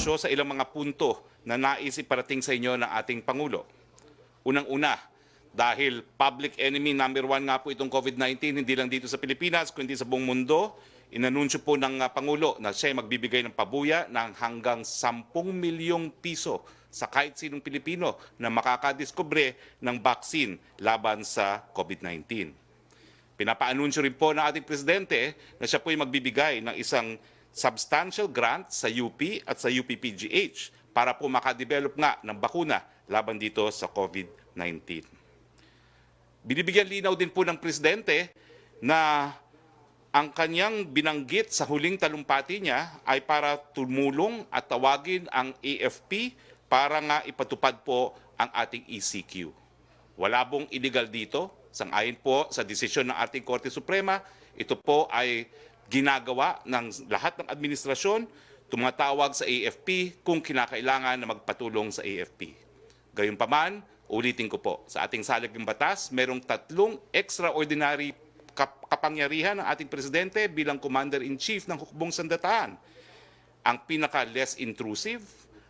isudiretso sa ilang mga punto na nais iparating sa inyo ng ating Pangulo. Unang-una, dahil public enemy number 1 nga po itong COVID-19, hindi lang dito sa Pilipinas, kundi sa buong mundo, inanunsyo po ng Pangulo na siya ay magbibigay ng pabuya ng hanggang 10 milyong piso sa kahit sinong Pilipino na makakadiskubre ng vaccine laban sa COVID-19. Pinapaanunsyo rin po ng ating Presidente na siya po ay magbibigay ng isang substantial grant sa UP at sa UPPGH para po makadevelop nga ng bakuna laban dito sa COVID-19. Binibigyan linaw din po ng Presidente na ang kanyang binanggit sa huling talumpati niya ay para tumulong at tawagin ang AFP para nga ipatupad po ang ating ECQ. Wala pong illegal dito. Sang-ayon po sa desisyon ng ating Korte Suprema, ito po ay ginagawa ng lahat ng administrasyon, tumatawag sa AFP kung kinakailangan na magpatulong sa AFP. Gayunpaman, ulitin ko po, sa ating saligang batas, merong 3 extraordinary kapangyarihan ng ating Presidente bilang Commander-in-Chief ng Hukbong Sandataan. Ang pinaka-less intrusive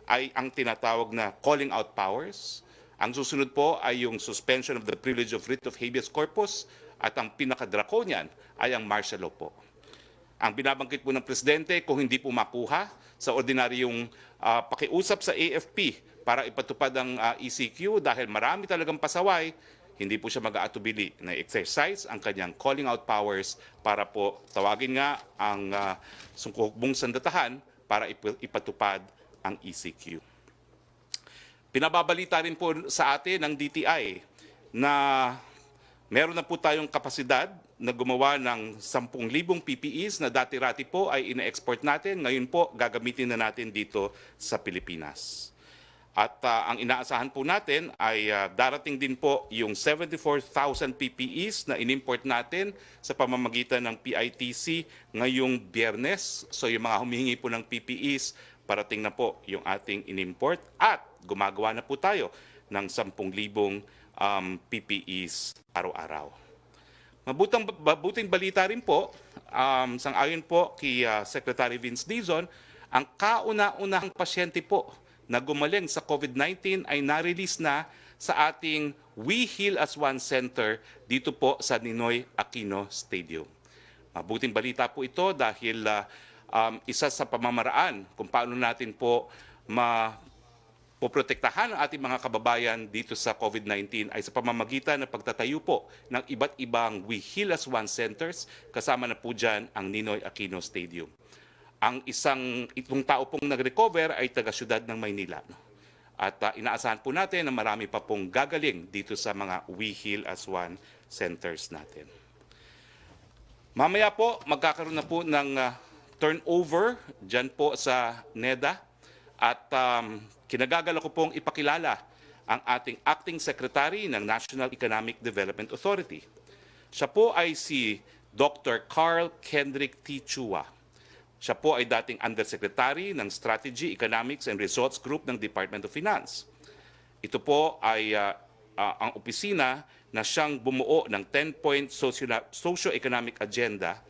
ay ang tinatawag na calling out powers. Ang susunod po ay yung suspension of the privilege of writ of habeas corpus at ang pinaka-draconian ay ang martial law po. Ang binabanggit po ng Presidente, kung hindi po makuha sa ordinaryong pakiusap sa AFP para ipatupad ang ECQ dahil marami talagang pasaway, hindi po siya mag-aatubili na exercise ang kanyang calling out powers para po tawagin nga ang sungkukbong sandatahan para ipatupad ang ECQ. Pinababalita rin po sa atin ng DTI na meron na po tayong kapasidad na gumawa ng 10,000 PPEs na dati-rati po ay ina-export natin. Ngayon po, gagamitin na natin dito sa Pilipinas. At ang inaasahan po natin ay darating din po yung 74,000 PPEs na inimport natin sa pamamagitan ng PITC ngayong Biyernes. So yung mga humihingi po ng PPEs, parating na po yung ating inimport at gumagawa na po tayo ng 10,000 PPEs araw-araw. Mabuting balita rin po, sang-ayon po kay Secretary Vince Dizon, ang kauna-unahang pasyente po na gumaling sa COVID-19 ay na-release na sa ating We Heal as One Center dito po sa Ninoy Aquino Stadium. Mabuting balita po ito dahil isa sa pamamaraan kung paano natin po poprotektahan ang ating mga kababayan dito sa COVID-19 ay sa pamamagitan ng pagtatayo po ng iba't ibang We Heal as One Centers, kasama na po dyan ang Ninoy Aquino Stadium. Ang itong tao pong nag-recover ay taga-syudad ng Maynila. At inaasahan po natin na marami pa pong gagaling dito sa mga We Heal as One Centers natin. Mamaya po, magkakaroon na po ng turnover dyan po sa NEDA at kinagagala ko pong ipakilala ang ating Acting Secretary ng National Economic Development Authority. Siya po ay si Dr. Carl Kendrick T. Chua. Siya po ay dating Undersecretary ng Strategy, Economics and Results Group ng Department of Finance. Ito po ay ang opisina na siyang bumuo ng 10-point socio-economic agenda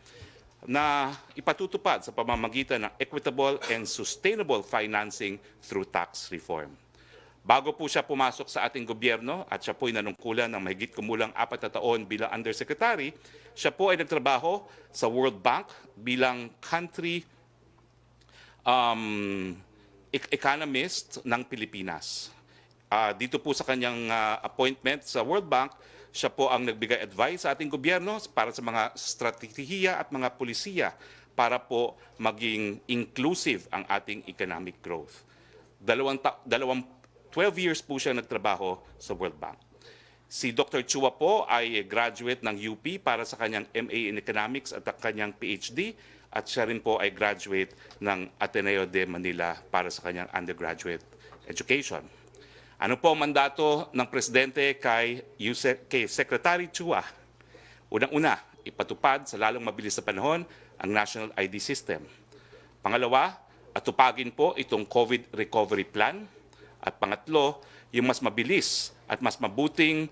na ipatutupad sa pamamagitan ng equitable and sustainable financing through tax reform. Bago po siya pumasok sa ating gobyerno at siya po ay nanungkulan ng mahigit kumulang 4 na taon bilang Undersecretary, siya po ay nagtrabaho sa World Bank bilang country economist ng Pilipinas. Dito po sa kanyang appointment sa World Bank, siya po ang nagbigay advice sa ating gobyerno para sa mga strategiya at mga polisiya para po maging inclusive ang ating economic growth. 12 years po siya nagtrabaho sa World Bank. Si Dr. Chua po ay graduate ng UP para sa kanyang MA in Economics at kanyang PhD at siya rin po ay graduate ng Ateneo de Manila para sa kanyang undergraduate education. Ano po ang mandato ng Presidente kay Secretary Chua? Unang-una, ipatupad sa lalong mabilis na panahon ang National ID System. Pangalawa, atupagin po itong COVID Recovery Plan. At pangatlo, yung mas mabilis at mas mabuting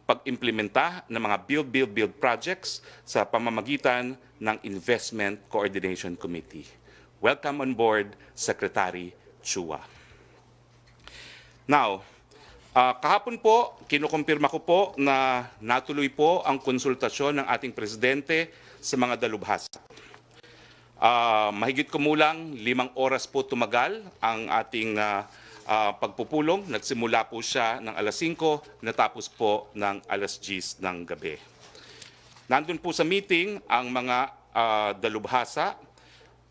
pag-implementa ng mga build projects sa pamamagitan ng Investment Coordination Committee. Welcome on board, Secretary Chua. Now, kahapon po, kinukumpirma ko po na natuloy po ang konsultasyon ng ating presidente sa mga dalubhasa. Mahigit kumulang 5 oras po tumagal ang ating pagpupulong. Nagsimula po siya ng alas 5, natapos po ng alas 10 ng gabi. Nandun po sa meeting ang mga dalubhasa.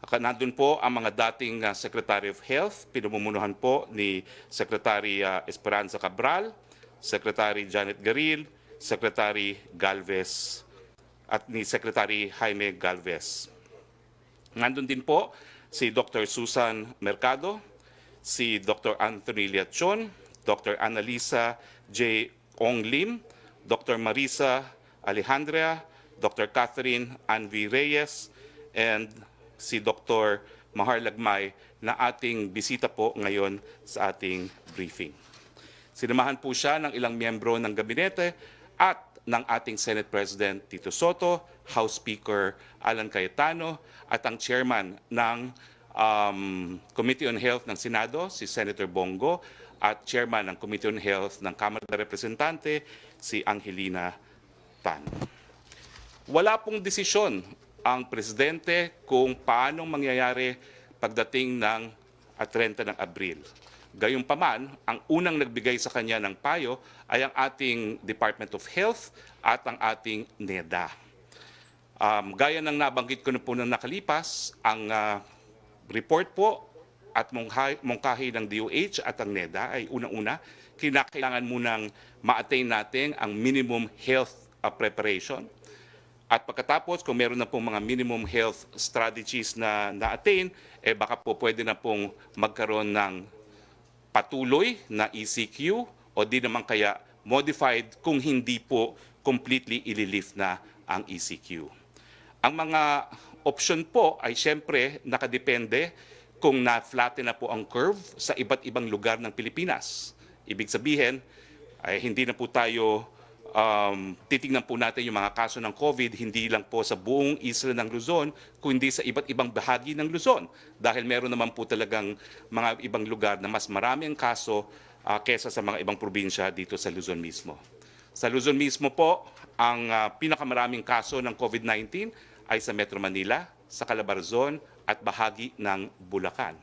Nandun po ang mga dating Secretary of Health, pinamumunuhan po ni Secretary Esperanza Cabral, Secretary Janet Garil, Secretary Galvez at ni Secretary Jaime Galvez. Nandun din po si Dr. Susan Mercado, si Dr. Anthony Liachon, Dr. Annalisa J. Ong Lim, Dr. Marisa Alejandra, Dr. Catherine Anvi Reyes, and si Dr. Mahar Lagmay na ating bisita po ngayon sa ating briefing. Sinamahan po siya ng ilang miyembro ng gabinete at ng ating Senate President Tito Soto, House Speaker Alan Cayetano, at ang chairman ng Committee on Health ng Senado, si Senator Bongo, at chairman ng Committee on Health ng Kamara de Representante, si Angelina Tan. Wala pong desisyon ang presidente kung paano mangyayari pagdating ng 30 ng Abril. Gayunpaman, ang unang nagbigay sa kanya ng payo ay ang ating Department of Health at ang ating NEDA. Gaya ng nabanggit ko na po nang nakalipas, ang report po at mungkahi ng DOH at ang NEDA ay unang-una, kinakailangan munang ma-attain natin ang minimum health preparation. At pagkatapos, kung meron na pong mga minimum health strategies na na-attain, baka po pwede na pong magkaroon ng patuloy na ECQ o di naman kaya modified kung hindi po completely ililift na ang ECQ. Ang mga option po ay siyempre nakadepende kung na-flatten na po ang curve sa iba't ibang lugar ng Pilipinas. Ibig sabihin, ay hindi na po tayo titingnan po natin yung mga kaso ng COVID hindi lang po sa buong isla ng Luzon, kundi sa iba't ibang bahagi ng Luzon. Dahil meron naman po talagang mga ibang lugar na mas marami ang kaso kesa sa mga ibang probinsya dito sa Luzon mismo. Sa Luzon mismo po, ang pinakamaraming kaso ng COVID-19 ay sa Metro Manila, sa Calabarzon at bahagi ng Bulacan.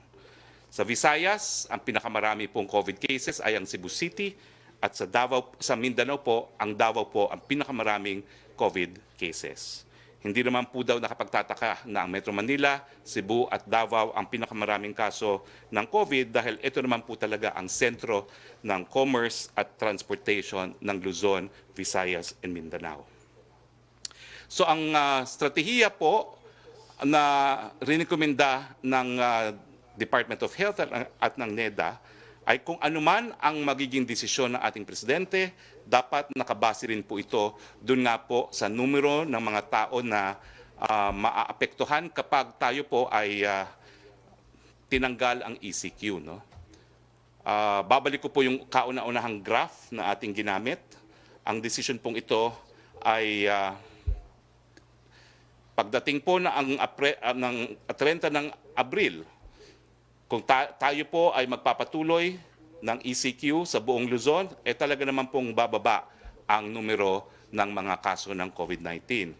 Sa Visayas, ang pinakamarami pong COVID cases ay ang Cebu City, at sa Davao, sa Mindanao po, ang Davao po ang pinakamaraming COVID cases. Hindi naman po daw nakapagtataka na ang Metro Manila, Cebu at Davao ang pinakamaraming kaso ng COVID dahil ito naman po talaga ang sentro ng commerce at transportation ng Luzon, Visayas and Mindanao. So ang strategiya po na rinekomenda ng Department of Health at ng NEDA ay kung anuman ang magiging desisyon ng ating presidente, dapat nakabase rin po ito doon nga po sa numero ng mga tao na maaapektuhan kapag tayo po ay tinanggal ang ECQ. No? Babalik ko po yung kauna-unahang graph na ating ginamit. Ang desisyon pong ito ay pagdating po na ng 30 ng Abril, kung tayo po ay magpapatuloy ng ECQ sa buong Luzon, talaga naman pong bababa ang numero ng mga kaso ng COVID-19.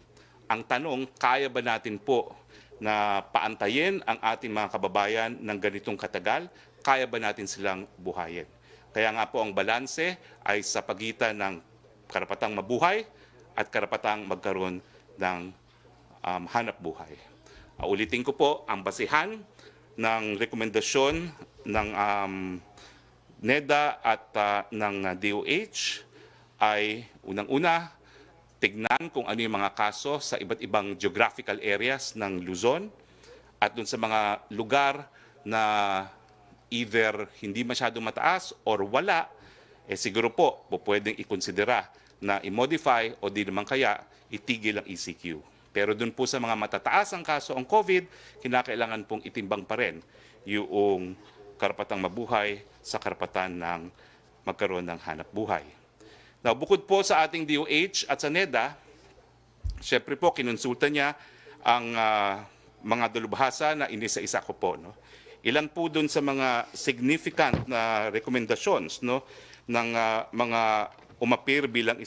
Ang tanong, kaya ba natin po na paantayin ang ating mga kababayan ng ganitong katagal? Kaya ba natin silang buhayin? Kaya nga po ang balanse ay sa pagitan ng karapatang mabuhay at karapatang magkaroon ng hanap buhay. Ulitin ko po, ang basihan ng rekomendasyon ng NEDA at ng DOH ay unang-una, tignan kung ano yung mga kaso sa iba't ibang geographical areas ng Luzon at dun sa mga lugar na either hindi masyadong mataas or wala, siguro po pwedeng ikonsidera na i-modify o di naman kaya itigil ang ECQ. Pero dun po sa mga matataas ang kaso ang COVID, kinakailangan pong itimbang pa rin yung karapatang mabuhay sa karapatan ng magkaroon ng hanap buhay. Now, bukod po sa ating DOH at sa NEDA, syempre po kinonsulta niya ang mga dalubhasa na inisa-isa ko po. No? Ilan po dun sa mga significant na recommendations, no, ng mga umapir bilang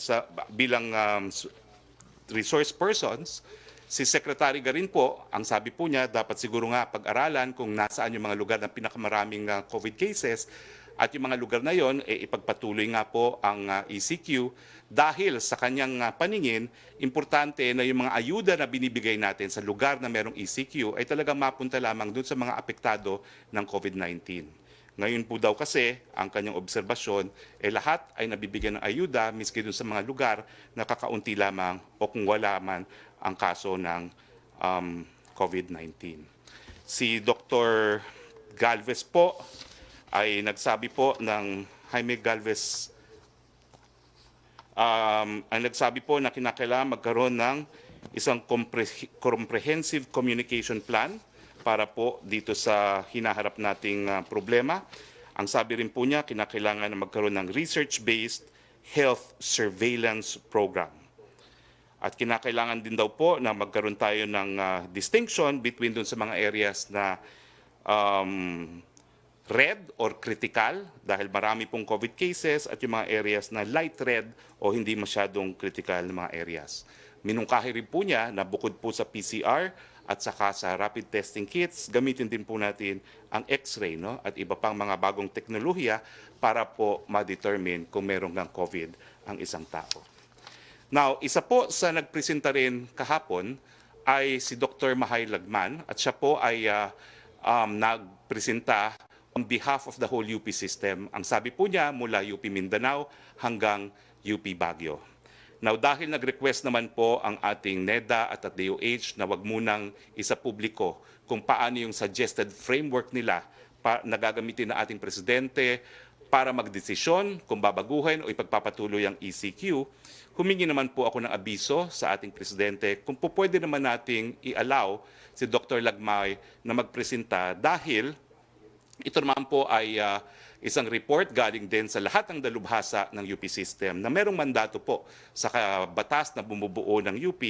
resource persons. Si Secretary Garin po, ang sabi po niya, dapat siguro nga pag-aralan kung nasaan yung mga lugar ng pinakamaraming COVID cases at yung mga lugar na yon, ipagpatuloy nga po ang ECQ dahil sa kanyang paningin, importante na yung mga ayuda na binibigay natin sa lugar na merong ECQ ay talagang mapunta lamang dun sa mga apektado ng COVID-19. Ngayon po daw kasi, ang kanyang obserbasyon, lahat ay nabibigyan ng ayuda miski dun sa mga lugar na kakaunti lamang o kung wala man ang kaso ng COVID-19. Si Dr. Galvez po ay nagsabi po ng Jaime Galvez, ang nagsabi po na kinakailangan magkaroon ng isang comprehensive communication plan para po dito sa hinaharap nating problema. Ang sabi rin po niya, kinakailangan na magkaroon ng research-based health surveillance program. At kinakailangan din daw po na magkaroon tayo ng distinction between dun sa mga areas na red or critical dahil marami pong COVID cases at yung mga areas na light red o hindi masyadong critical na mga areas. Minungkahi rin po niya na bukod po sa PCR at saka sa rapid testing kits, gamitin din po natin ang X-ray, no? At iba pang mga bagong teknolohiya para po ma-determine kung meron ng COVID ang isang tao. Now, isa po sa nagpresenta rin kahapon ay si Dr. Mahay Lagman at siya po ay nagpresenta on behalf of the whole UP system. Ang sabi po niya mula UP Mindanao hanggang UP Baguio. Now, dahil nag-request naman po ang ating NEDA at DOH na wag munang isa-publiko kung paano yung suggested framework nila na gagamitin ng ating presidente para magdesisyon kung babaguhin o ipagpapatuloy ang ECQ, humingi naman po ako ng abiso sa ating presidente kung po pwede naman nating i-allow si Dr. Lagmay na magpresenta dahil ito naman po ay isang report galing din sa lahat ng dalubhasa ng UP system na merong mandato po sa batas na bumubuo ng UP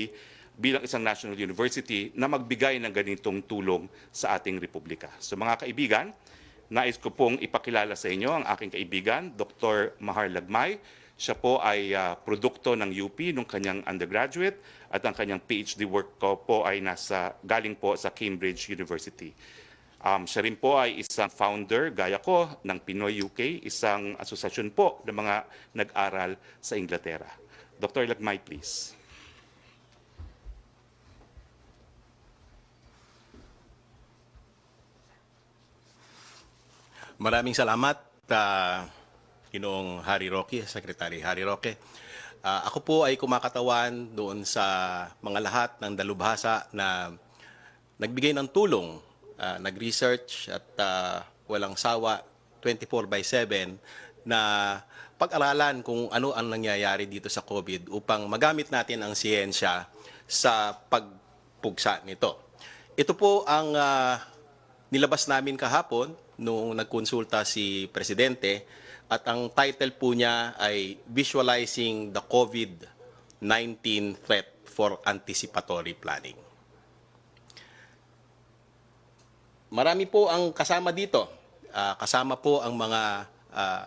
bilang isang national university na magbigay ng ganitong tulong sa ating republika. So mga kaibigan, nais ko pong ipakilala sa inyo ang aking kaibigan, Dr. Mahar Lagmay. Siya po ay produkto ng UP nung kanyang undergraduate at ang kanyang PhD work ko po ay galing po sa Cambridge University. Siya rin po ay isang founder, gaya ko, ng Pinoy UK, isang asosasyon po ng mga nag-aral sa Inglaterra. Dr. Lagmay, please. Maraming salamat, Ginoong Harry Roque, Secretary Harry Roque. Ako po ay kumakatawan doon sa mga lahat ng dalubhasa na nagbigay ng tulong, nag-research at walang sawa 24/7 na pag-aralan kung ano ang nangyayari dito sa COVID upang magamit natin ang siyensya sa pagpugsa nito. Ito po ang nilabas namin kahapon noong nagkonsulta si Presidente at ang title po niya ay Visualizing the COVID-19 Threat for Anticipatory Planning. Marami po ang kasama dito. Kasama po ang mga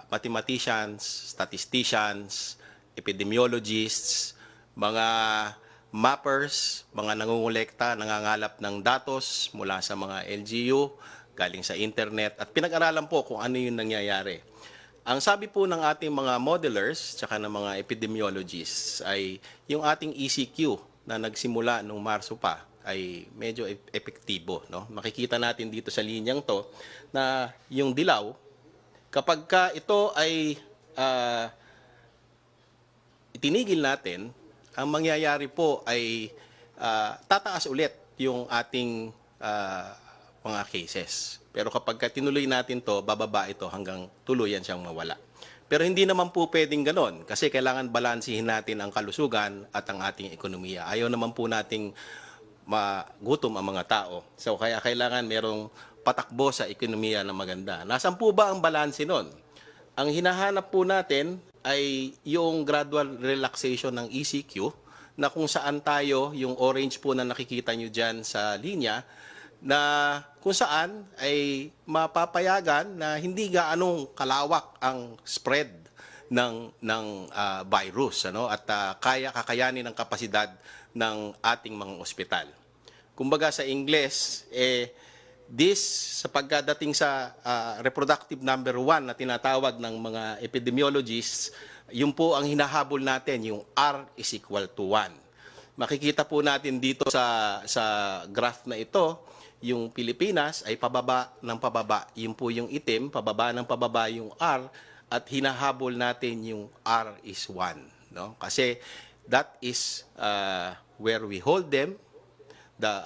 mathematicians, statisticians, epidemiologists, mga mappers, mga nangungulekta, nangangalap ng datos mula sa mga LGU, galing sa internet, at pinag-aralan po kung ano yung nangyayari. Ang sabi po ng ating mga modelers, tsaka ng mga epidemiologists, ay yung ating ECQ na nagsimula noong Marso pa, ay medyo epektibo, no? Makikita natin dito sa linyang to na yung dilaw, kapag ka ito ay itinigil natin, ang mangyayari po ay tataas ulit yung ating mga cases. Pero kapag ka tinuloy natin to, bababa ito hanggang tuluyan siyang mawala. Pero hindi naman po pwedeng ganon kasi kailangan balansihin natin ang kalusugan at ang ating ekonomiya. Ayaw naman po nating magutom ang mga tao. So kaya kailangan merong patakbo sa ekonomiya na maganda. Nasaan po ba ang balanse nun? Ang hinahanap po natin ay yung gradual relaxation ng ECQ na kung saan tayo, yung orange po na nakikita nyo dyan sa linya, na kung saan ay mapapayagan na hindi gaanong kalawak ang spread ng virus, ano, at kakayanin ang kapasidad ng ating mga ospital. Kumbaga sa Ingles, this sa pagdating sa reproductive number 1 na tinatawag ng mga epidemiologists, yun po ang hinahabol natin, yung R is equal to 1. Makikita po natin dito sa graph na ito, yung Pilipinas ay pababa ng pababa. Yun po yung itim, pababa ng pababa yung R, at hinahabol natin yung R is 1. No? Kasi that is where we hold them,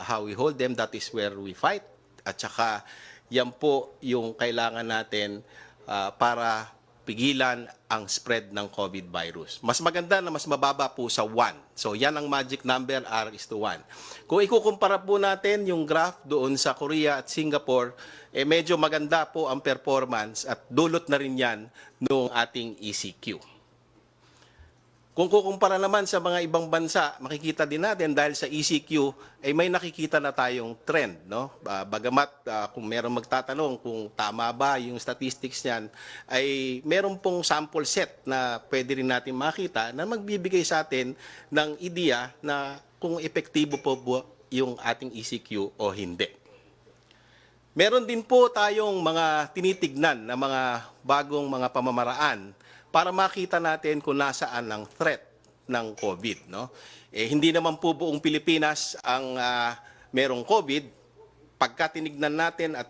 how we hold them, that is where we fight. At saka yan po yung kailangan natin para pigilan ang spread ng COVID virus. Mas maganda na mas mababa po sa 1. So yan ang magic number, R is to 1. Kung ikukumpara po natin yung graph doon sa Korea at Singapore, medyo maganda po ang performance at dulot na rin yan noong ating ECQ. Kung kukumpara naman sa mga ibang bansa, makikita din natin dahil sa ECQ ay may nakikita na tayong trend, no? Bagamat kung meron magtatanong kung tama ba yung statistics niyan, ay meron pong sample set na pwede rin natin makita na magbibigay sa atin ng ideya na kung epektibo po yung ating ECQ o hindi. Meron din po tayong mga tinitignan na mga bagong mga pamamaraan para makita natin kung nasaan ang threat ng COVID. No? Hindi naman po buong Pilipinas ang merong COVID. Pagka tinignan natin at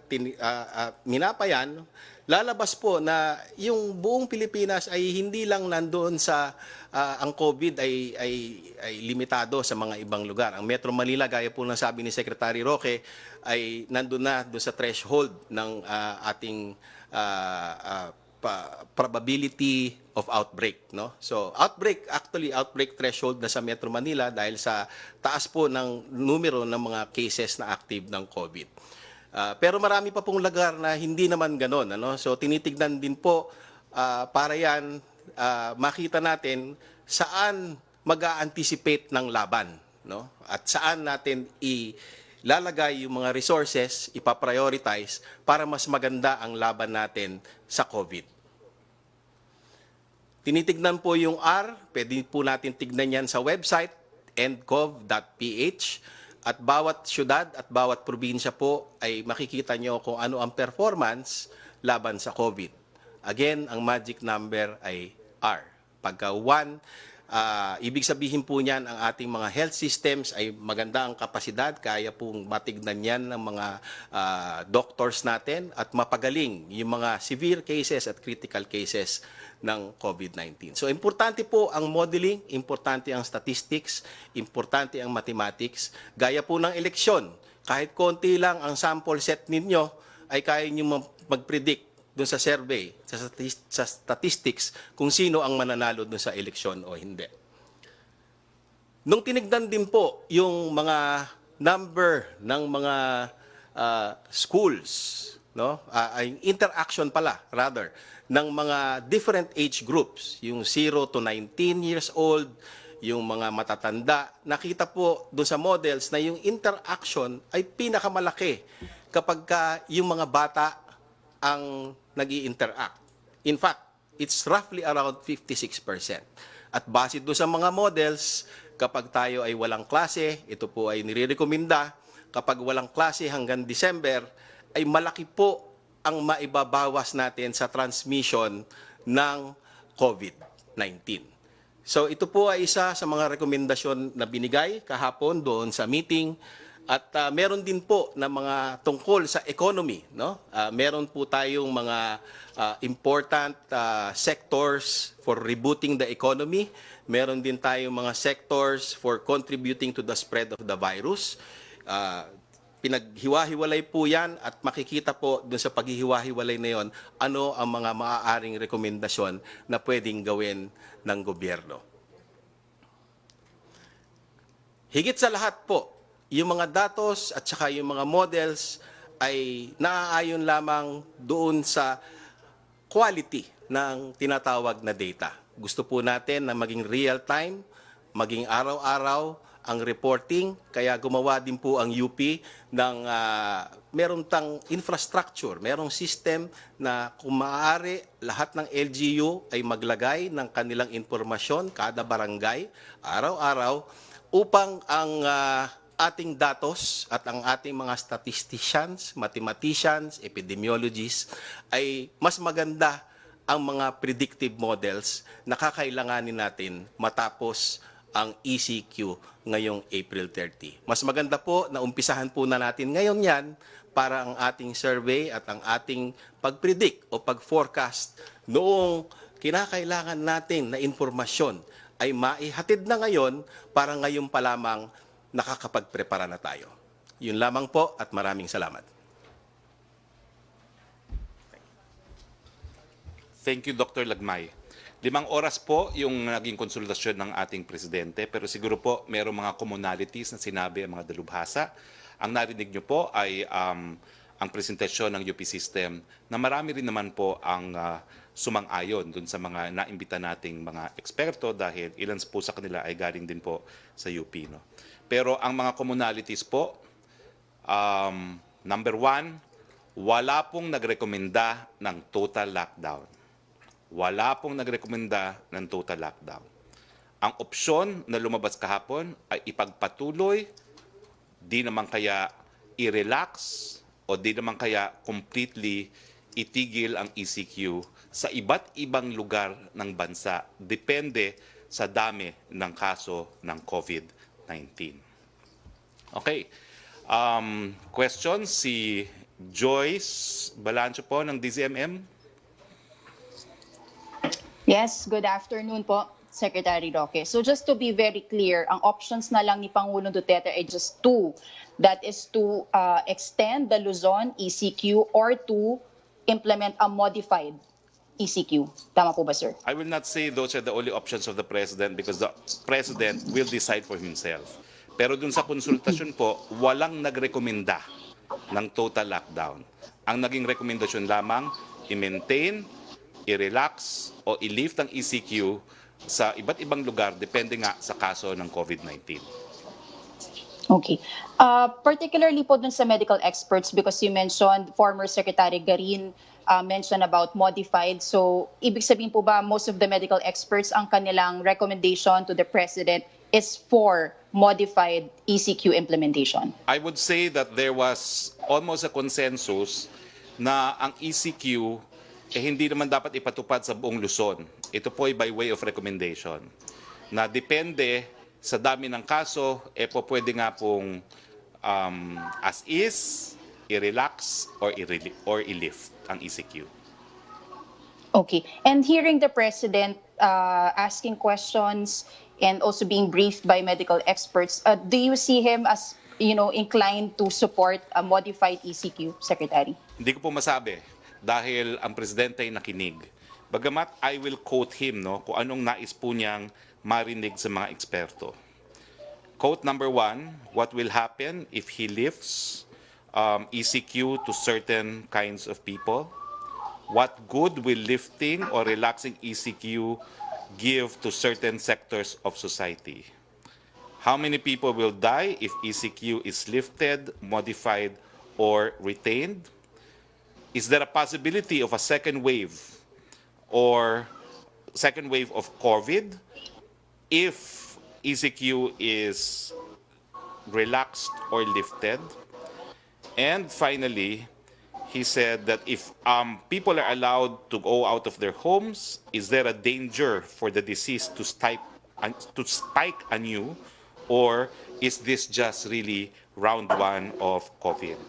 minapayan, lalabas po na yung buong Pilipinas ay hindi lang nandoon sa ang COVID ay limitado sa mga ibang lugar. Ang Metro Manila, gaya po ng sabi ni Secretary Roque, ay nandoon na doon sa threshold ng ating probability of outbreak, no? So outbreak threshold na sa Metro Manila dahil sa taas po ng numero ng mga cases na active ng COVID. Pero marami pa pong lugar na hindi naman ganoon, ano? So tinitignan din po para yan makita natin saan mag-a-anticipate ng laban, no? At saan natin ilalagay yung mga resources, ipaprioritize para mas maganda ang laban natin sa COVID. Tinitignan po yung R, pwede po natin tignan yan sa website, endcov.ph, at bawat syudad at bawat probinsya po ay makikita nyo kung ano ang performance laban sa COVID. Again, ang magic number ay R. Pagka 1, ibig sabihin po niyan ang ating mga health systems ay maganda ang kapasidad, kaya pong matignan yan ng mga doctors natin at mapagaling yung mga severe cases at critical cases ng COVID-19. So, importante po ang modeling, importante ang statistics, importante ang mathematics. Gaya po ng eleksyon, kahit konti lang ang sample set ninyo, ay kaya nyo mag-predict doon sa survey, sa statistics, kung sino ang mananalo doon sa eleksyon o hindi. Nung tinignan din po yung mga number ng mga schools, no? Interaction pala, rather, ng mga different age groups, yung 0 to 19 years old, yung mga matatanda, nakita po doon sa models na yung interaction ay pinakamalaki kapag yung mga bata ang nag-i-interact. In fact, it's roughly around 56%. At base doon sa mga models, kapag tayo ay walang klase, ito po ay nire-recommenda, kapag walang klase hanggang December, ay malaki po ang maibabawas natin sa transmission ng COVID-19. So ito po ay isa sa mga rekomendasyon na binigay kahapon doon sa meeting. At meron din po na mga tungkol sa economy, no? Meron po tayong mga important sectors for rebooting the economy. Meron din tayong mga sectors for contributing to the spread of the virus. Pinaghiwa-hiwalay po yan at makikita po dun sa paghihiwa-hiwalay na yon ano ang mga maaaring rekomendasyon na pwedeng gawin ng gobyerno. Higit sa lahat po, yung mga datos at saka yung mga models ay naaayon lamang doon sa quality ng tinatawag na data. Gusto po natin na maging real-time, maging araw-araw ang reporting, kaya gumawa din po ang UP ng meron tang infrastructure, merong system na kung maaari lahat ng LGU ay maglagay ng kanilang impormasyon kada barangay araw-araw upang ang ating datos at ang ating mga statisticians, mathematicians, epidemiologists ay mas maganda ang mga predictive models na kakailanganin natin matapos ang ECQ ngayong April 30. Mas maganda po na umpisahan po na natin ngayon yan para ang ating survey at ang ating pag-predict o pag-forecast noong kinakailangan natin na impormasyon ay maihatid na ngayon para ngayon pa lamang nakakapagprepara na tayo. Yun lamang po at maraming salamat. Thank you, Dr. Lagmay. 5 oras po yung naging konsultasyon ng ating presidente, pero siguro po mayroong mga commonalities na sinabi ang mga dalubhasa. Ang narinig nyo po ay ang presentasyon ng UP system na marami rin naman po ang sumang-ayon dun sa mga naimbita nating mga eksperto dahil ilan po sa kanila ay galing din po sa UP. No? Pero ang mga commonalities po, number 1, wala pong nagrekomenda ng total lockdown. Wala pong nagrekomenda ng total lockdown. Ang opsyon na lumabas kahapon ay ipagpatuloy, di naman kaya i-relax o di naman kaya completely itigil ang ECQ sa iba't ibang lugar ng bansa. Depende sa dami ng kaso ng COVID-19. Okay. Question si Joyce Balancho po ng DZMM. Yes, good afternoon po, Secretary Roque. So just to be very clear, ang options na lang ni Pangulong Duterte ay just two. That is to extend the Luzon ECQ or to implement a modified ECQ. Tama po ba, sir? I will not say those are the only options of the President because the President will decide for himself. Pero dun sa konsultasyon po, walang nagrekomenda ng total lockdown. Ang naging rekomendasyon lamang, i-maintain, i-relax o i-lift ang ECQ sa iba't ibang lugar depende nga sa kaso ng COVID-19. Okay. Particularly po dun sa medical experts because you mentioned former Secretary Garin mentioned about modified. So, ibig sabihin po ba most of the medical experts ang kanilang recommendation to the President is for modified ECQ implementation? I would say that there was almost a consensus na ang ECQ hindi naman dapat ipatupad sa buong Luzon. Ito po ay by way of recommendation. Na depende sa dami ng kaso, po pwede nga pong as is, i-relax or i-lift ang ECQ. Okay. And hearing the President asking questions and also being briefed by medical experts, do you see him as inclined to support a modified ECQ, Secretary? Hindi ko po masabi dahil ang presidente ay nakinig. Bagamat I will quote him kung anong nais po niyang marinig sa mga eksperto. Quote number 1, what will happen if he lifts ECQ to certain kinds of people? What good will lifting or relaxing ECQ give to certain sectors of society? How many people will die if ECQ is lifted, modified, or retained? Is there a possibility of a second wave or second wave of COVID if ECQ is relaxed or lifted? And finally, he said that if people are allowed to go out of their homes, is there a danger for the disease to spike anew, or is this just really round 1 of COVID?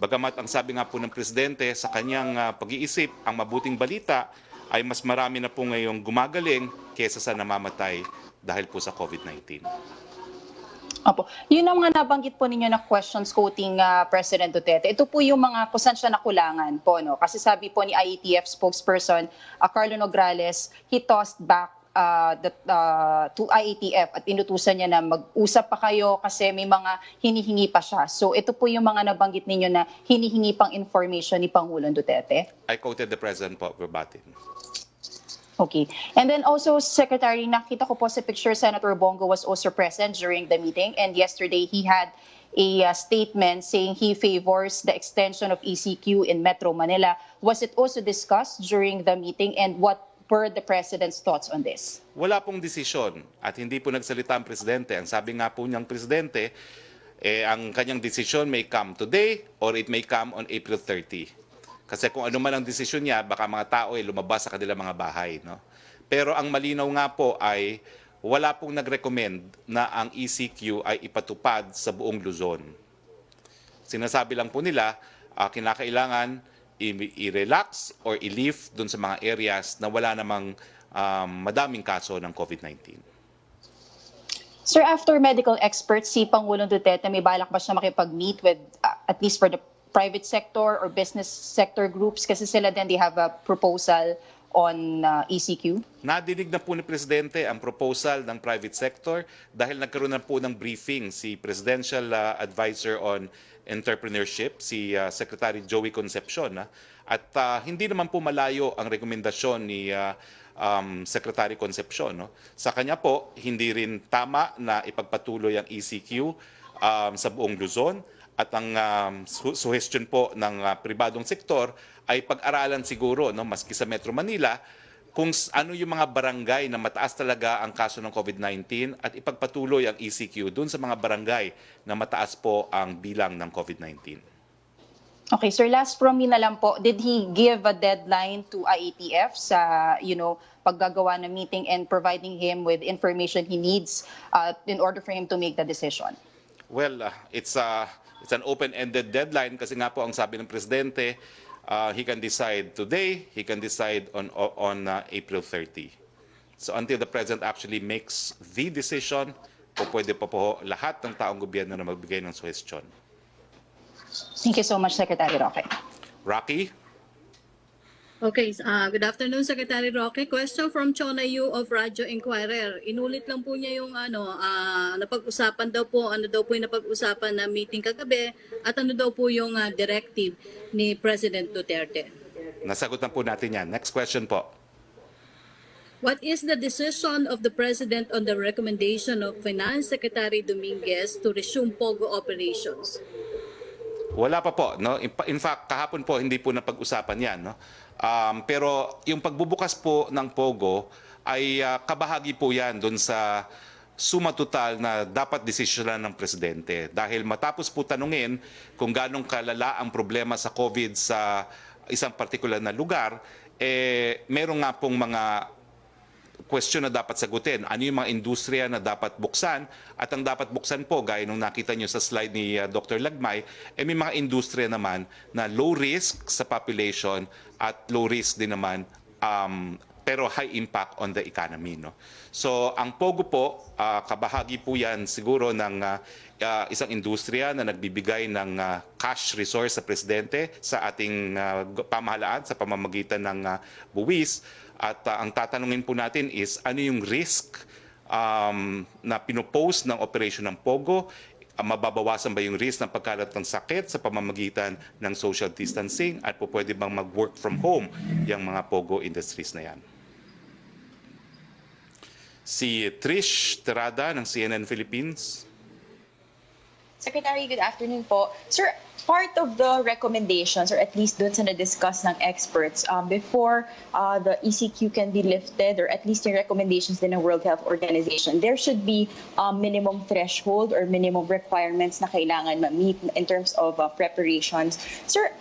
Bagamat ang sabi nga po ng Presidente sa kanyang pag-iisip, ang mabuting balita ay mas marami na po ngayong gumagaling kesa sa namamatay dahil po sa COVID-19. Opo. Yun ang mga nabanggit po ninyo na questions quoting President Duterte. Ito po yung mga kung saan siya nakulangan po. No? Kasi sabi po ni IATF spokesperson Carlo Nograles, he tossed back to IATF at inutusan niya na mag-usap pa kayo kasi may mga hinihingi pa siya. So ito po yung mga nabanggit ninyo na hinihingi pang information ni Pangulong Duterte. I quoted the President po verbatim. Okay. And then also, Secretary, nakita ko po sa picture, Senator Bongo was also present during the meeting. And yesterday, he had a statement saying he favors the extension of ECQ in Metro Manila. Was it also discussed during the meeting? And what were the President's thoughts on this? Wala pong desisyon at hindi po nagsalita ang Presidente. Ang sabi nga po niyang Presidente, ang kanyang desisyon may come today or it may come on April 30. Kasi kung ano man ang desisyon niya, baka mga tao ay lumabas sa kanilang mga bahay. No? Pero ang malinaw nga po ay wala pong nag-recommend na ang ECQ ay ipatupad sa buong Luzon. Sinasabi lang po nila, kinakailangan i-relax or i-lift dun sa mga areas na wala namang madaming kaso ng COVID-19. Sir, after medical experts, si Pangulong Duterte, may balak ba siya makipag-meet with, at least for the private sector or business sector groups? Kasi sila din, they have a proposal on ECQ. Nadinig na po ni Presidente ang proposal ng private sector dahil nagkaroon na po ng briefing si Presidential Advisor on Entrepreneurship, si Secretary Joey Concepcion. At hindi naman po malayo ang rekomendasyon ni Secretary Concepcion. No? Sa kanya po, hindi rin tama na ipagpatuloy ang ECQ sa buong Luzon. At ang suggestion po ng pribadong sektor ay pag-aralan siguro, no, maski sa Metro Manila, kung ano yung mga barangay na mataas talaga ang kaso ng COVID-19 at ipagpatuloy ang ECQ dun sa mga barangay na mataas po ang bilang ng COVID-19. Okay, sir, last from me na lang po, did he give a deadline to IATF sa, paggagawa ng meeting and providing him with information he needs in order for him to make the decision? Well, it's an open-ended deadline kasi nga po ang sabi ng Presidente, he can decide today, he can decide on April 30. So until the President actually makes the decision, pwede pa po lahat ng taong gobyerno na magbigay ng suhestyon. Thank you so much, Secretary Roque. Rocky? Okay, good afternoon, Secretary Roque. Question from Chona Yu of Radyo Inquirer. Inulit lang po niya yung napag-usapan daw po, ano daw po yung napag-usapan na meeting kagabi at ano daw po yung directive ni President Duterte. Nasagot na po natin yan. Next question po. What is the decision of the President on the recommendation of Finance Secretary Dominguez to resume POGO operations? Wala pa po. No? In fact, kahapon po hindi po napag-usapan yan. No? Pero yung pagbubukas po ng POGO ay kabahagi po yan doon sa suma total na dapat desisyonan ng Presidente. Dahil matapos po tanungin kung ganong kalala ang problema sa COVID sa isang partikular na lugar, meron nga pong mga question na dapat sagutin. Ano yung mga industriya na dapat buksan? At ang dapat buksan po, gaya nung nakita nyo sa slide ni Dr. Lagmay, may mga industriya naman na low risk sa population at low risk din naman pero high impact on the economy. No? So ang POGO po, kabahagi po yan siguro ng isang industriya na nagbibigay ng cash resource sa Presidente sa ating pamahalaan sa pamamagitan ng buwis. At ang tatanungin po natin is ano yung risk na pinopose ng operation ng POGO, mababawasan ba yung risk ng pagkalat ng sakit sa pamamagitan ng social distancing at po pwede bang mag-work from home yung mga POGO industries na yan. Si Trish Terada ng CNN Philippines. Secretary, good afternoon po. Sir, part of the recommendations, or at least dun sa na-discuss ng experts, before the ECQ can be lifted, or at least yung recommendations din ng World Health Organization, there should be minimum threshold or minimum requirements na kailangan ma-meet in terms of preparations. Sir,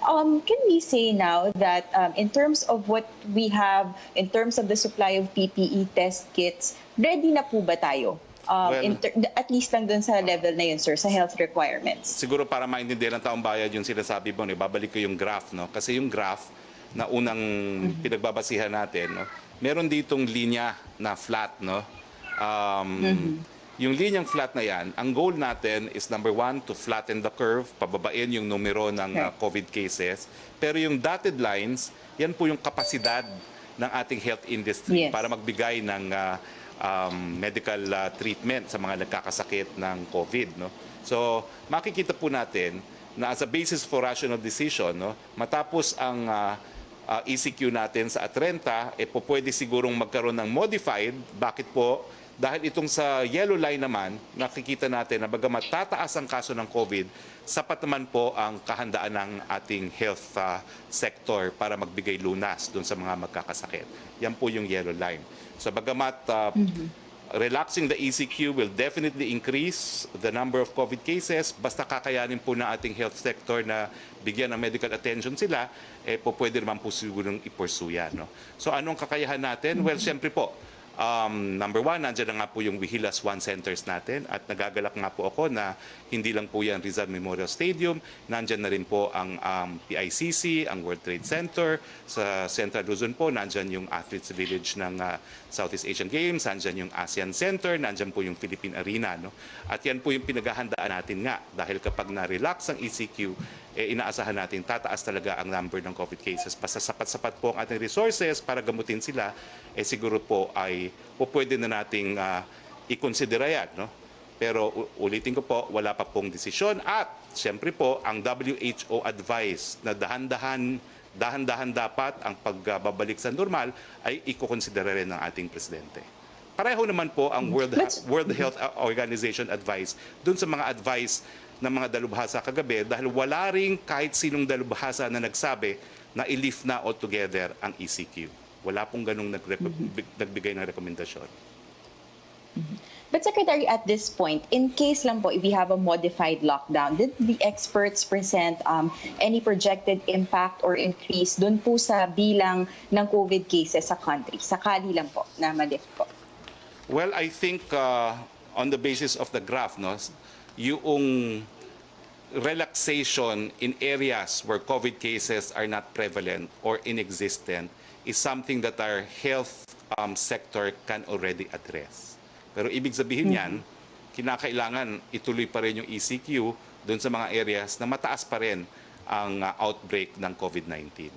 can we say now that in terms of what we have, in terms of the supply of PPE test kits, ready na po ba tayo? At least lang dun sa level na yun, sir, sa health requirements. Siguro para maintindihan ng taong bayan yung sinasabi mo, ibabalik ko yung graph. No? Kasi yung graph na unang pinagbabasihan natin, no? Meron ditong linya na flat. No? Yung linyang flat na yan, ang goal natin is number one, to flatten the curve, pababain yung numero ng COVID cases. Pero yung dotted lines, yan po yung kapasidad ng ating health industry para magbigay ng medical treatment sa mga nagkakasakit ng COVID. No? So makikita po natin na as a basis for rational decision, no, matapos ang ECQ natin sa Atlanta, po pwede sigurong magkaroon ng modified. Bakit po? Dahil itong sa yellow line naman, nakikita natin na bagamat tataas ang kaso ng COVID, sapat naman po ang kahandaan ng ating health sector para magbigay lunas doon sa mga magkakasakit. Yan po yung yellow line. So bagamat relaxing the ECQ will definitely increase the number of COVID cases, basta kakayanin po ng ating health sector na bigyan ng medical attention sila, po pwede naman po sigurong i-pursue yan. No? So anong kakayahan natin? Well, siyempre po, number one, nandiyan na nga po yung Wihilas One Centers natin at nagagalak nga po ako na hindi lang po yan Rizal Memorial Stadium, nandiyan na rin po ang PICC, ang World Trade Center, sa Central Luzon po, nandiyan yung Athletes Village ng Southeast Asian Games, nandiyan yung ASEAN Center, nandiyan po yung Philippine Arena. No? At yan po yung pinaghahandaan natin nga dahil kapag na-relax ang ECQ, inaasahan natin tataas talaga ang number ng COVID cases. Basta sapat-sapat po ang ating resources para gamutin sila, siguro po ay pwede na nating i-consider yan. No? Pero ulitin ko po, wala pa pong desisyon. At siyempre po, ang WHO advice na dahan-dahan dapat ang pagbabalik sa normal ay ikukonsidera rin ng ating presidente. Pareho naman po ang World Health Organization advice dun sa mga advice ng mga dalubhasa kagabi dahil wala ring kahit sinong dalubhasa na nagsabi na i-lift na altogether ang ECQ. Wala pong ganung nagbigay ng rekomendasyon. But Secretary, at this point, in case lang po, if we have a modified lockdown, did the experts present any projected impact or increase dun po sa bilang ng COVID cases sa country? Sakali lang po na ma-lift po. Well, I think on the basis of the graph, no, yung relaxation in areas where COVID cases are not prevalent or inexistent is something that our health sector can already address. Pero ibig sabihin yan, kinakailangan ituloy pa rin yung ECQ doon sa mga areas na mataas pa rin ang outbreak ng COVID-19.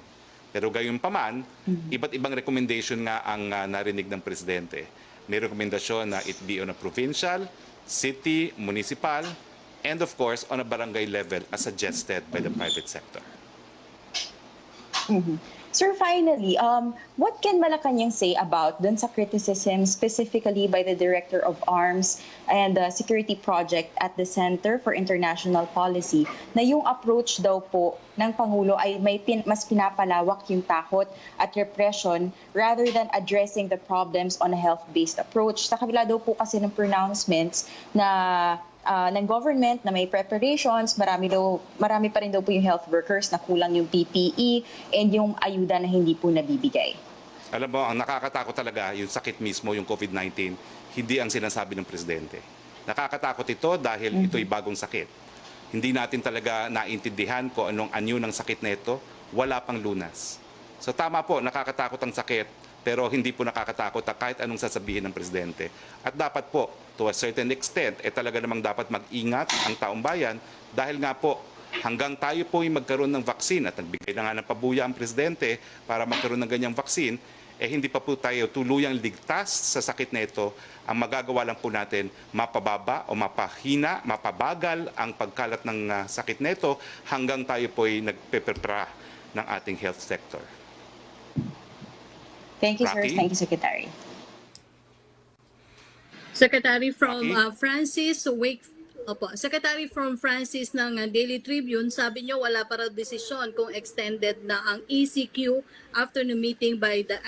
Pero gayon pa man, iba't ibang recommendation nga ang narinig ng Presidente. May rekomendasyon na it be on a provincial, city, municipal, and of course, on a barangay level as suggested by the private sector. Sir, finally, what can Malacañang say about dun sa criticism specifically by the Director of Arms and the Security Project at the Center for International Policy na yung approach daw po ng Pangulo ay mas pinapalawak yung takot at repression rather than addressing the problems on a health-based approach. Sa kabila daw po kasi ng pronouncements na ng government na may preparations, marami pa rin daw po yung health workers na kulang yung PPE and yung ayuda na hindi po nabibigay. Alam mo, ang nakakatakot talaga yung sakit mismo, yung COVID-19, hindi ang sinasabi ng Presidente. Nakakatakot ito dahil ito'y bagong sakit. Hindi natin talaga naintindihan kung anong anyo ng sakit na ito, wala pang lunas. So tama po, nakakatakot ang sakit, pero hindi po nakakatakot kahit anong sasabihin ng Presidente. At dapat po, to a certain extent, talaga namang dapat mag-ingat ang taong bayan dahil nga po, hanggang tayo po ay magkaroon ng vaccine at nagbigay na nga ng pabuya ang Presidente para magkaroon ng ganyang vaccine, hindi pa po tayo tuluyang ligtas sa sakit na ito. Ang magagawa lang po natin, mapababa o mapahina, mapabagal ang pagkalat ng sakit na ito hanggang tayo po ay nagpeprepara ng ating health sector. Thank you, sir. Rocky? Thank you, Secretary. Secretary from Rocky? Francis Wake. Opo, Secretary from Francis ng Daily Tribune, sabi niyo wala para desisyon kung extended na ang ECQ after the meeting by the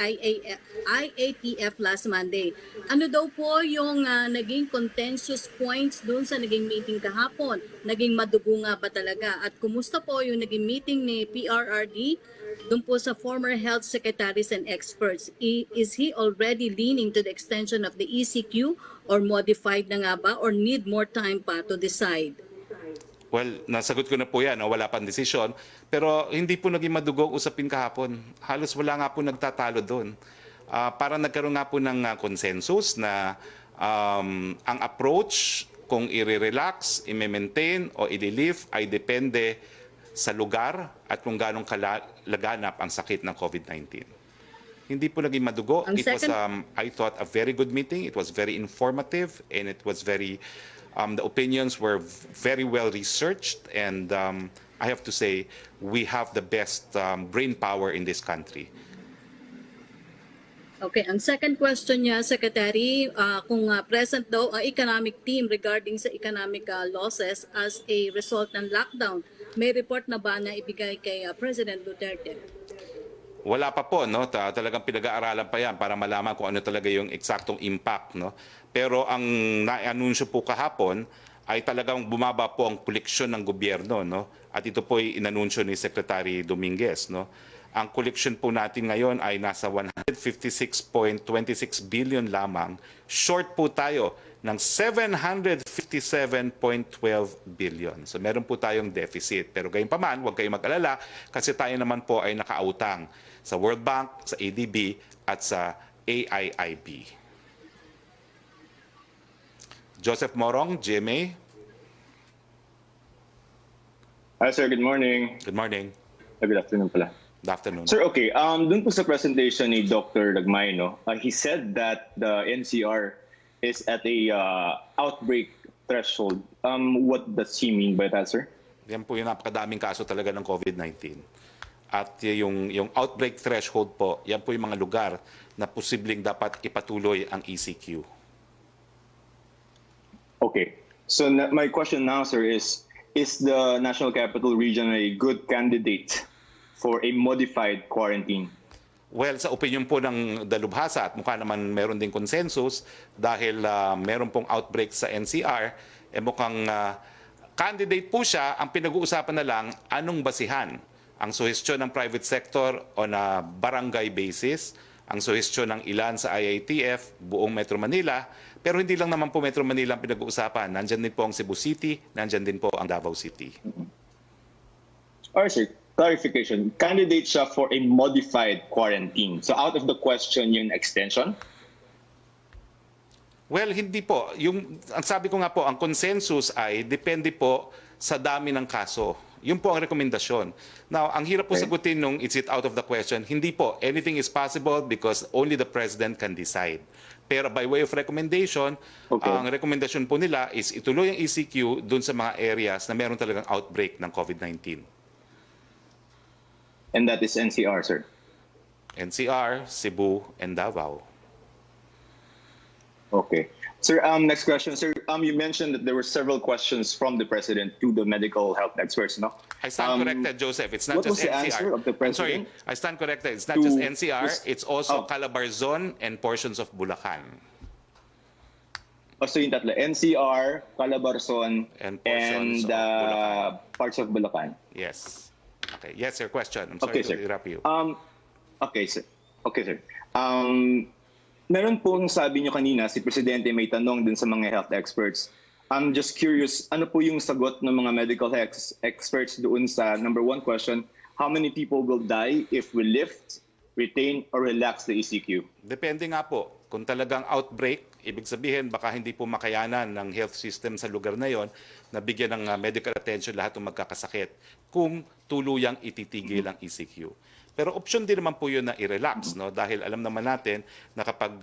IATF last Monday. Ano daw po yung naging contentious points doon sa naging meeting kahapon? Naging madugo nga ba talaga? At kumusta po yung naging meeting ni PRRD doon po sa former health secretaries and experts? Is he already leaning to the extension of the ECQ or modified na nga ba or need more time pa to decide? Well, nasagot ko na po yan, wala pang desisyon. Pero hindi po naging madugong usapin kahapon. Halos wala nga po nagtatalo doon. Para nagkaroon nga po ng consensus na ang approach kung i-relax, i-maintain o i-relieve ay depende sa lugar at kung ganong kalaganap ang sakit ng COVID-19. Hindi po naging madugo. It was, I thought, a very good meeting. It was very informative and it was very, the opinions were very well researched and I have to say, we have the best brain power in this country. Okay, ang second question niya, Secretary, kung present daw ang economic team regarding sa economic losses as a result ng lockdown, may report na ba na ibigay kay President Duterte? Wala pa po, no? Talagang pinag-aaralan pa yan para malaman kung ano talaga yung eksaktong impact, no? Pero ang na-anunsyo po kahapon ay talagang bumaba po ang koleksyon ng gobyerno, no? At ito po ay inanunsyo ni Secretary Dominguez, no? Ang koleksyon po natin ngayon ay nasa 156.26 billion lamang. Short po tayo ng 757.12 billion. So meron po tayong deficit. Pero gayunpaman, huwag kayong mag-alala kasi tayo naman po ay nakautang sa World Bank, sa ADB at sa AIIB. Joseph Morong, GMA. Hi sir, good morning. Good morning. Good afternoon pala. Good afternoon. Sir, okay, dun po sa presentation ni Dr. Lagmay, no, he said that the NCR is at a outbreak threshold. What does he mean by that, sir? Yan po yung napakadaming kaso talaga ng COVID-19. At yung outbreak threshold po, yan po yung mga lugar na posibleng dapat ipatuloy ang ECQ. Okay, so my question now, sir, is the National Capital Region a good candidate for a modified quarantine? Well, sa opinion po ng dalubhasa at mukha naman meron din consensus dahil meron pong outbreak sa NCR, mukhang candidate po siya. Ang pinag-uusapan na lang, anong basihan? Ang suhestyon ng private sector on a barangay basis, ang suhestyon ng ilan sa IATF, buong Metro Manila, pero hindi lang naman po Metro Manila ang pinag-uusapan. Nandyan din po ang Cebu City, nandyan din po ang Davao City. Alright, sir. Clarification. Candidate siya for a modified quarantine. So out of the question yung extension? Well, hindi po. Ang sabi ko nga po, ang consensus ay depende po sa dami ng kaso. Yun po ang rekomendasyon. Now, ang hirap po sagutin nung is it out of the question. Hindi po. Anything is possible because only the President can decide. Pero by way of recommendation, ang rekomendasyon po nila is ituloy ang ECQ dun sa mga areas na meron talagang outbreak ng COVID-19. And that is NCR, sir. NCR, Cebu, and Davao. Okay. Sir, next question. Sir, you mentioned that there were several questions from the President to the medical health experts, no? I stand corrected, Joseph. It's not what just was the NCR. answer of the I'm sorry, President? I stand corrected. It's not just NCR. It's also Oh. Calabarzon and portions of Bulacan. So yung tatlo, NCR, Calabarzon, And portions of Bulacan. parts of Bulacan. Yes. Okay. Yes, your question. I'm sorry Okay, to sir. interrupt you. Okay, sir. Okay, sir. Meron pong sabi nyo kanina, si Presidente may tanong din sa mga health experts. I'm just curious, ano po yung sagot ng mga medical experts doon sa number one question, how many people will die if we lift, retain, or relax the ECQ? Depende nga po. Kung talagang outbreak, ibig sabihin baka hindi po makayanan ng health system sa lugar na yon na bigyan ng medical attention lahat ng magkakasakit kung tuluyang ititigil ang ECQ. Pero option din naman po yun na i-relax, no? Dahil alam naman natin na kapag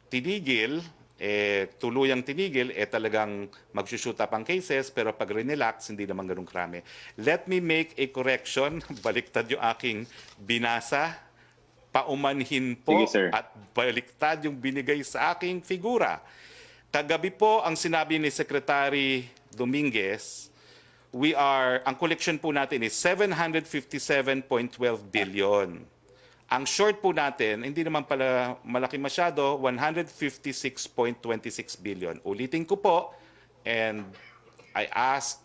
tinigil, tuluyang tinigil, talagang magsushoot up ang cases, pero pag relax, hindi naman ganun krami. Let me make a correction. Baliktad yung aking binasa. Paumanhin po Sige, sir. at baliktad yung binigay sa aking figura. Kagabi po ang sinabi ni Secretary Dominguez, ang collection po natin is 757.12 billion. Ang short po natin, hindi naman pala malaki masyado, 156.26 billion. Ulitin ko po, and I ask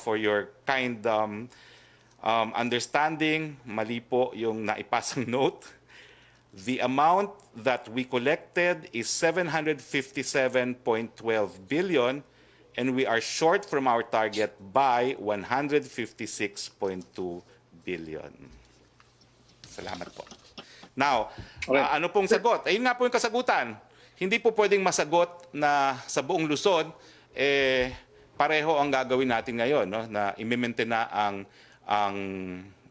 for your kind understanding, mali po yung naipasang note. The amount that we collected is 757.12 billion, and we are short from our target by 156.2 billion. Salamat po. Now, ano pong sagot? Ayun nga po yung kasagutan. Hindi po pwedeng masagot na sa buong Luzon, pareho ang gagawin natin ngayon, no? Na i-maintain na ang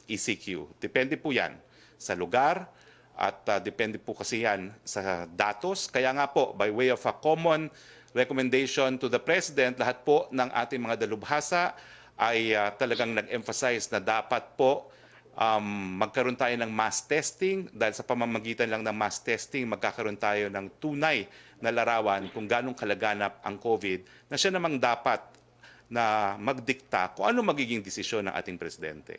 ECQ. Depende po yan sa lugar at depende po kasi yan sa datos. Kaya nga po, by way of a common recommendation to the President, lahat po ng ating mga dalubhasa ay talagang nag-emphasize na dapat po magkaroon tayo ng mass testing dahil sa pamamagitan lang ng mass testing magkakaroon tayo ng tunay na larawan kung ganong kalaganap ang COVID na siya namang dapat na magdikta kung ano magiging desisyon ng ating Presidente.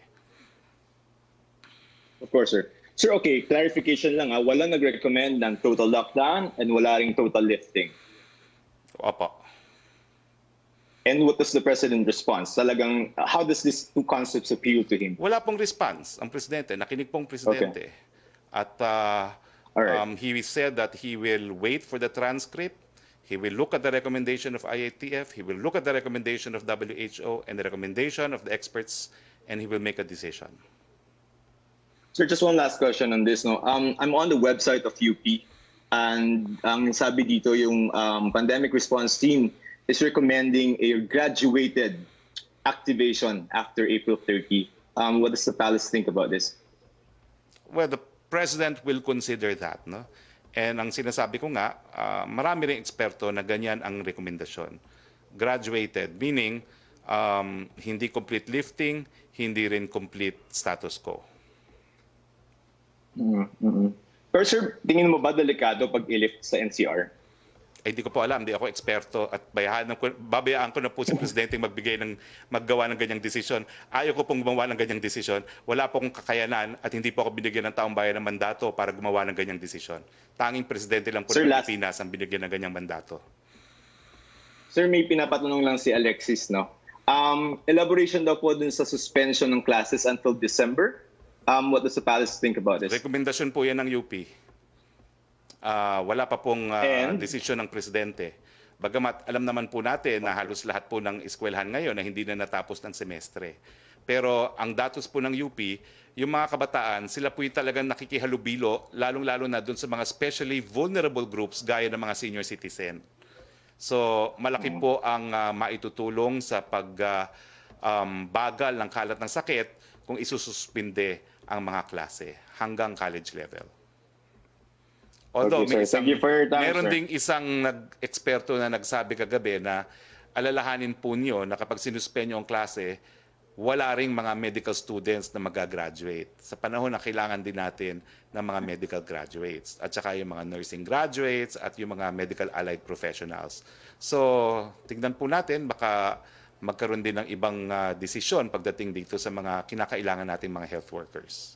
Of course, sir. Sir, okay, clarification lang. Walang nag-recommend ng total lockdown and wala ring total lifting. Opo. And what does the President respond? Talagang, how does these two concepts appeal to him? Wala pong response ang Presidente. Nakinig pong Presidente. At Alright. he said that he will wait for the transcript. He will look at the recommendation of IATF. He will look at the recommendation of WHO and the recommendation of the experts, and he will make a decision. Sir, just one last question on this. No, I'm on the website of UP, and ang sabi dito yung pandemic response team is recommending a graduated activation after April 30. What does the palace think about this? Well, the President will consider that, no? And ang sinasabi ko nga, marami ring eksperto na ganyan ang rekomendasyon. Graduated, meaning hindi complete lifting, hindi rin complete status quo. Pero sir, tingin mo ba delikado pag i-lift sa NCR? Ay, di ko po alam, di ako eksperto at babayaan ko na po si Presidente maggawa ng ganyang desisyon. Ayaw ko pong gumawa ng ganyang desisyon. Wala po akong kakayanan at hindi po ako binigyan ng taong bayan ng mandato para gumawa ng ganyang desisyon. Tanging Presidente lang po ng Pilipinas ang binigyan ng ganyang mandato. Sir, may pinapatanong lang si Alexis, no? Elaboration daw po dun sa suspension ng classes until December. What does the palace think about this? Rekomendasyon po yan ng UP. Wala pa pong desisyon ng Presidente. Bagamat alam naman po natin na halos lahat po ng eskwelahan ngayon na hindi na natapos ng semestre. Pero ang datos po ng UP, yung mga kabataan, sila po yung talagang nakikihalubilo, lalong-lalo na dun sa mga specially vulnerable groups gaya ng mga senior citizen. So malaki po ang maitutulong sa pagbagal ng kalat ng sakit kung isususpinde ang mga klase hanggang college level. Although Okay, sir. Thank you for your time, meron sir. ding isang eksperto na nagsabi kagabi na alalahanin po niyo na kapag sinuspenyo ang klase, wala ring mga medical students na mag-graduate. Sa panahon na kailangan din natin ng mga medical graduates at saka yung mga nursing graduates at yung mga medical allied professionals. So, tignan po natin, baka magkaroon din ng ibang desisyon pagdating dito sa mga kinakailangan nating mga health workers.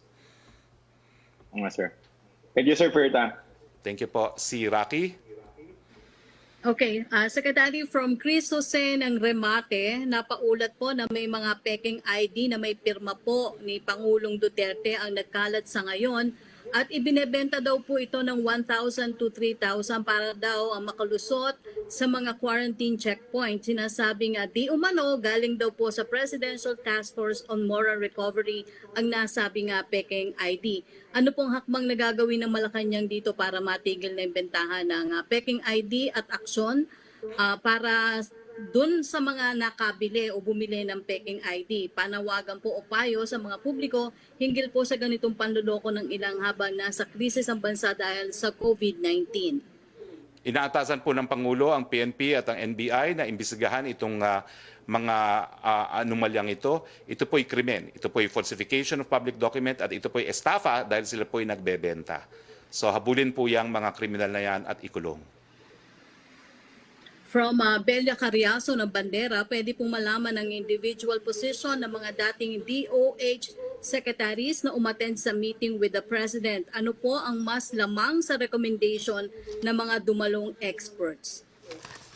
Sir. Thank you, sir, for your time. Thank you po. Si Rocky. Okay, Secretary, from Chris Jose ng Remate, napaulat po na may mga peking ID na may pirma po ni Pangulong Duterte ang nagkalat sa ngayon at ibinebenta daw po ito ng 1,000 to 3,000 para daw makalusot sa mga quarantine checkpoint. Sinasabing di umano galing daw po sa Presidential Task Force on Moral Recovery ang nasabing peking ID. Ano pong hakbang na gagawin ng Malacañang dito para matigil na imbentahan ng peking ID at aksyon para dun sa mga nakabili o bumili ng peking ID? Panawagan po o payo sa mga publiko hinggil po sa ganitong panluloko ng ilang habang nasa krisis ang bansa dahil sa COVID-19. Inaatasan po ng Pangulo ang PNP at ang NBI na imbestigahan itong mga anomalyang ito. Ito po'y krimen. Ito po'y falsification of public document at ito po'y estafa dahil sila po'y nagbebenta. So habulin po yung mga kriminal na yan at ikulong. From Belia Carriazo ng Bandera, pwede pong malaman ang individual position ng mga dating DOH secretaries na umattend sa meeting with the President. Ano po ang mas lamang sa recommendation ng mga dumalong experts?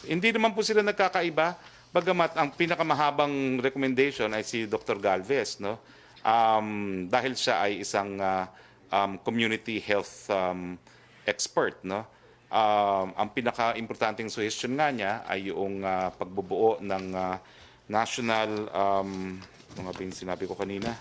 Hindi naman po sila nagkakaiba, bagamat ang pinakamahabang recommendation ay si Dr. Galvez, no? Dahil siya ay isang community health expert, no? Ang pinaka-importanting suggestion nga niya ay yung pagbubuo ng national, mga sinabi ko kanina,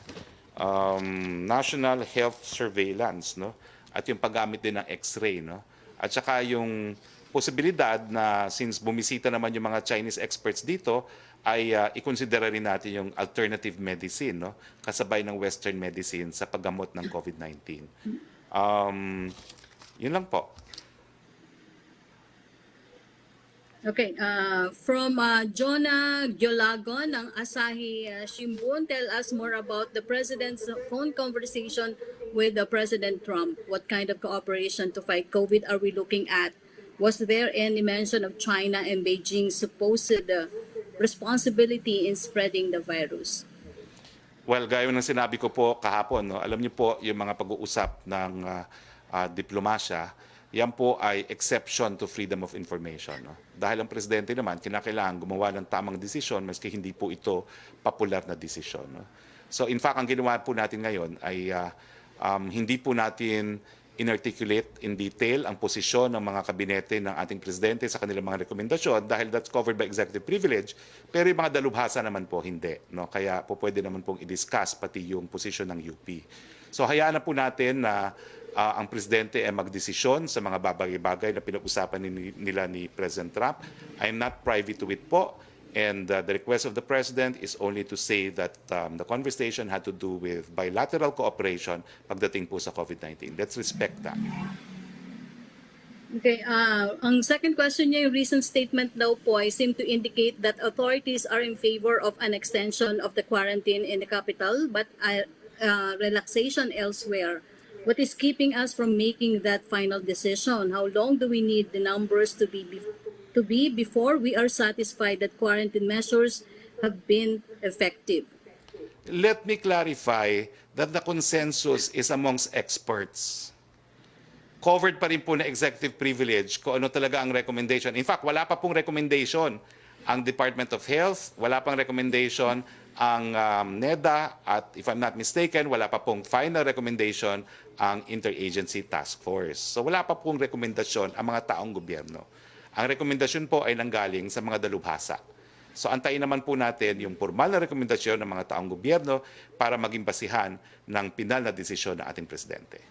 national health surveillance, no? At yung paggamit din ng X-ray, no? At saka yung posibilidad na since bumisita naman yung mga Chinese experts dito, ay ikonsidera rin natin yung alternative medicine, no? Kasabay ng Western medicine sa paggamot ng COVID-19. Yun lang po. Okay, from Jonah Giolagon ng Asahi Shimbun, tell us more about the president's phone conversation with President Trump. What kind of cooperation to fight COVID are we looking at? Was there any mention of China and Beijing's supposed responsibility in spreading the virus? Well, gaya ng sinabi ko po kahapon, no, alam niyo po yung mga pag-uusap ng diplomasya, yan po ay exception to freedom of information. No? Dahil ang presidente naman, kinakailangan gumawa ng tamang desisyon maski hindi po ito popular na desisyon. No? So in fact, ang ginawa po natin ngayon ay hindi po natin inarticulate in detail ang posisyon ng mga kabinete ng ating presidente sa kanilang mga rekomendasyon dahil that's covered by executive privilege, pero yung mga dalubhasa naman po hindi. No? Kaya po pwede naman pong i-discuss pati yung posisyon ng UP. So hayaan na po natin na ang presidente ay magdesisyon sa mga bagay-bagay na pinag-usapan nila ni President Trump. I am not privy to it po. And the request of the president is only to say that the conversation had to do with bilateral cooperation pagdating po sa COVID-19. Let's respect that. Okay, ang second question niya, yung recent statement daw po ay seem to indicate that authorities are in favor of an extension of the quarantine in the capital but relaxation elsewhere. What is keeping us from making that final decision? How long do we need the numbers to be before we are satisfied that quarantine measures have been effective? Let me clarify that the consensus is amongst experts. Covered pa rin po na executive privilege kung ano talaga ang recommendation. In fact, wala pa pong recommendation ang Department of Health, wala pang recommendation ang NEDA, at if I'm not mistaken, wala pa pong final recommendation ang Interagency Task Force. So wala pa pong rekomendasyon ang mga taong gobyerno. Ang rekomendasyon po ay nanggaling sa mga dalubhasa. So antayin naman po natin yung formal na rekomendasyon ng mga taong gobyerno para maging basihan ng pinal na desisyon ng ating presidente.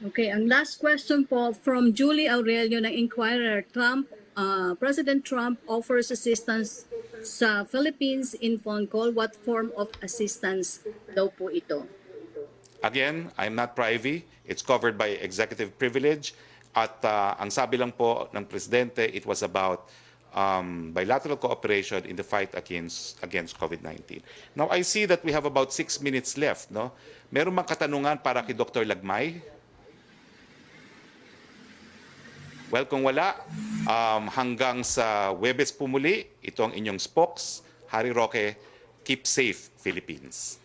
Okay, ang last question po from Julie Aurelio ng Inquirer. President Trump offers assistance sa Philippines in phone call. What form of assistance daw po ito? Again, I'm not privy. It's covered by executive privilege. At ang sabi lang po ng presidente, it was about bilateral cooperation in the fight against COVID-19. Now, I see that we have about 6 minutes left. No? Meron bang katanungan para kay Dr. Lagmay? Well, kung wala, hanggang sa Huwebes po muli, ito ang inyong spokes, Harry Roque, keep safe, Philippines.